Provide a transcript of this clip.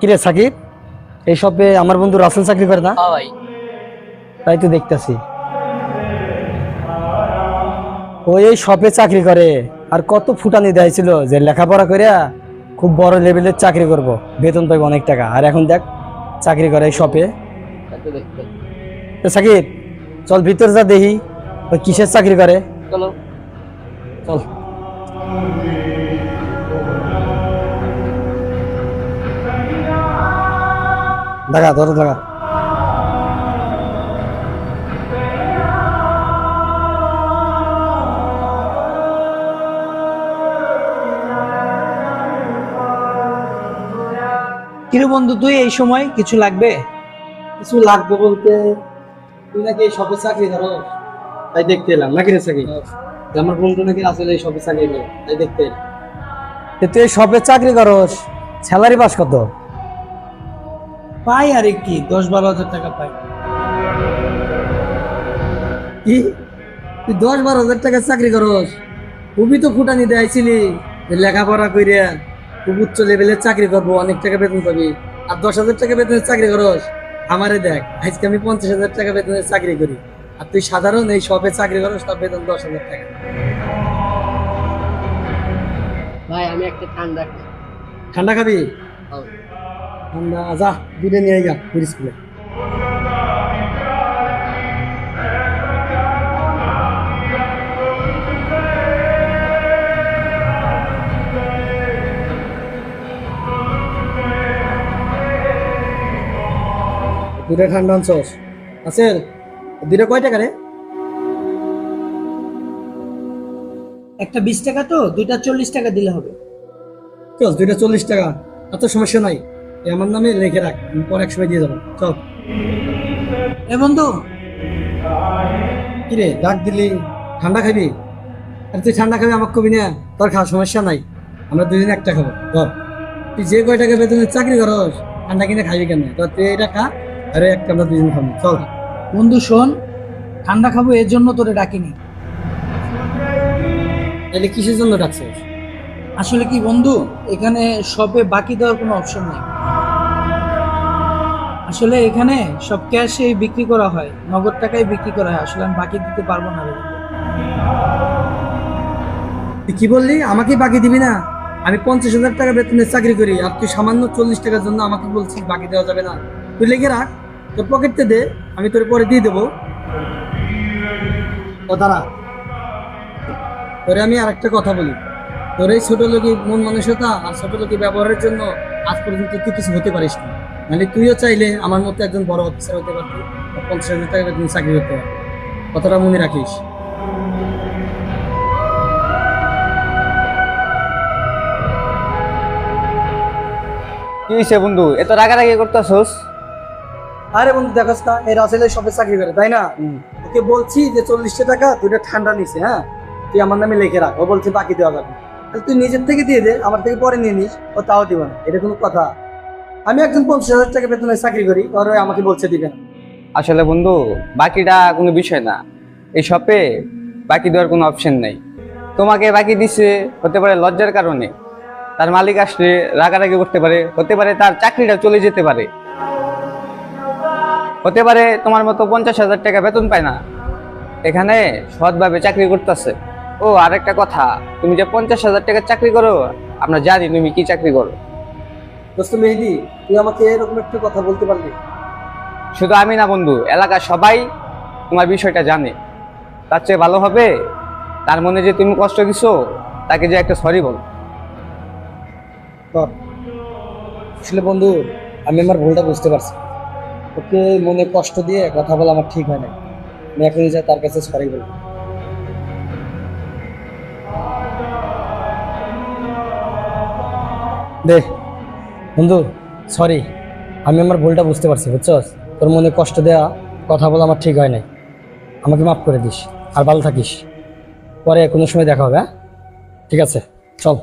কিরে সাকিব, এই শপে আমার বন্ধু রাসেল চাকরি করে না? ভাই। তাই তো দেখতেছি ও এই শপে চাকরি করে। আর কত ফুটানি দেয়ছিল যে লেখাপড়া করে খুব বড় লেভেলের চাকরি করব, বেতন পাইব অনেক টাকা, আর এখন দেখ চাকরি করে এই শপে। তো সাকিব চল ভিতর যা দেখি ওই কিসের চাকরি করে। চলো চল। দেখা ধরো দেখা। কিরে বন্ধু, তুই এই সময় কিছু লাগবে? কিছু লাগবে বলতে তুই নাকি এই শপে চাকরি করো, তাই দেখতে এলাম। নাকি রে সাকিব? আমার বন্ধু নাকি আসলে এই শপে চাকরি করে, তাই দেখতে এলাম। তুই এই শপে চাকরি করস, স্যালারি পাস কত? পাই আরে কি 10-12 হাজার টাকা পাই। কি তুই 10-12 হাজার টাকা চাকরি করস? খুবই তো ফুটানি দেয়ছিলি যে লেখাপড়া কইরা খুব উচ্চ লেভেলের চাকরি করবো, অনেক টাকা বেতন পাবি, আর 10,000 টাকা বেতনের চাকরি করস। আমারে দেখ, আজকে আমি 50,000 টাকা বেতনের চাকরি করি, আর তুই সাধারণ এই শপে চাকরি করস, তার বেতন 10,000 টাকা। ভাই আমি একটা ঠান্ডা ঠান্ডা খাবি? ঠান্ডা যা দূরে নিয়ে যা ফ্রিজ খুলে। দুটা ঠান্ডা আনছস? আছে দুটা কয় টাকা রে? একটা 20 টাকা, তো দুইটা 40 টাকা দিলে হবে। চল দুইটা 40 টাকা, এত সমস্যা নাই, এ আমার নামে লিখে রাখ, আমি পরে এক সময় দিয়ে যাবো। চল। এ বন্ধু, কিরে ডাক দিলি, ঠান্ডা খাবি? আর তুই ঠান্ডা খাবি আমাকে কবি না, তোর খাওয়ার সমস্যা নাই, আমরা দুদিন একটা খাবো। ধর তুই যে কয় টাকা বেতনের চাকরি করস, ঠান্ডা কিনে খাবি কেন? তো তুই এটা খা, আরে একটা আমরা দুদিন খাবো। চল। বন্ধু শোন, ঠান্ডা খাবো এর জন্য তোরে ডাকিনি। তাহলে কিসের জন্য ডাকছিস? আসলে কি বন্ধু, এখানে শপে বাকি দেওয়ার কোনো অপশন নেই। আসলে এখানে সব ক্যাশে বিক্রি করা হয়, নগদ টাকায় বিক্রি করা হয়। আসলে আমি বাকি দিতে পারবো না রে বন্ধু। তুই কি বললি, আমাকে বাকি দিবি না? আমি 50,000 টাকা বেতনের চাকরি করি, আর তুই সামান্য 40 টাকার জন্য আমাকে বলছিস বাকি দেওয়া যাবে না? তুই লিখে রাখ, তোর পকেটতে দে, আমি তোর পরে দিয়ে দেবো। ও দাঁড়া, তোরে আমি আর একটা কথা বলি, তোর এই ছোট লোকই মন মানসিকতা আর ছোট লোকই ব্যবহারের জন্য আজ পর্যন্ত তুই কিছু হতে পারিস না। মানে তুইও চাইলে আমার মতো একজন বড় অফিসার হতে পারবি, 50,000 টাকা বেতনের চাকরি করতে পারবি। কথাটা মনে রাখিস। কি হইছে বন্ধু, এত রাগারাগি করতেছস? আরে বন্ধু দেখোস না, এই রাসেলের শপে চাকরি করে, তাই না? ওকে বলছি যে 40 টাকা দুইটা ঠান্ডা নিছে, হ্যাঁ তুই আমার নামে লিখে রাখ। ও বলছে বাকি দেওয়া যাবে, তাহলে তুই নিজের থেকে দিয়ে দে, আমার থেকে পরে নিয়ে নিস। ও তাও দিব না, এটা কোনো কথা? আমি একজন 50,000 টাকা বেতনে চাকরি করি, আর ওই আমাকে বলছে দিবে না। আসলে বন্ধু, বাকিটা কোনো বিষয় না, এই শপে বাকি দেওয়ার কোনো অপশন নাই। তোমাকে বাকি দিছে হতে পারে লজ্জার কারণে, তার মালিক আসলে রাগারাগি করতে পারে, হতে পারে তার চাকরিটা চলে যেতে পারে, হতে পারে তোমার মতো 50,000 টাকা বেতন পায় না, এখানে সৎভাবে চাকরি করতেছে। ও আরেকটা কথা, তুমি যে 50,000 টাকার চাকরি করো, আমরা জানি তুমি কি চাকরি করো। দোস্ত মেহেদি, তুই আমাকে এরকম একটা কথা বলতে পারলি? শুধু আমি না বন্ধু, এলাকার সবাই তোমার বিষয়টা জানে। তার চেয়ে ভালো হবে তার মনে যে তুমি কষ্ট দিছো, তাকে যে একটা সরি বল। কর। আসলে বন্ধু, আমি আমার ভুলটা বুঝতে পারছি, ওকে মনে কষ্ট দিয়ে কথা বলা আমার ঠিক হয় না। আমি এখনই যাই তার কাছে সরি বলবো। দে বন্ধু, সরি, আমি আমার ভুলটা বুঝতে পারছি, বুঝছস? তোর মনে কষ্ট দেওয়া কথা বলা আমার ঠিক হয় নাই, আমাকে মাফ করে দিস, আর ভালো থাকিস। পরে কোনো সময় দেখা হবে, হ্যাঁ? ঠিক আছে, চল।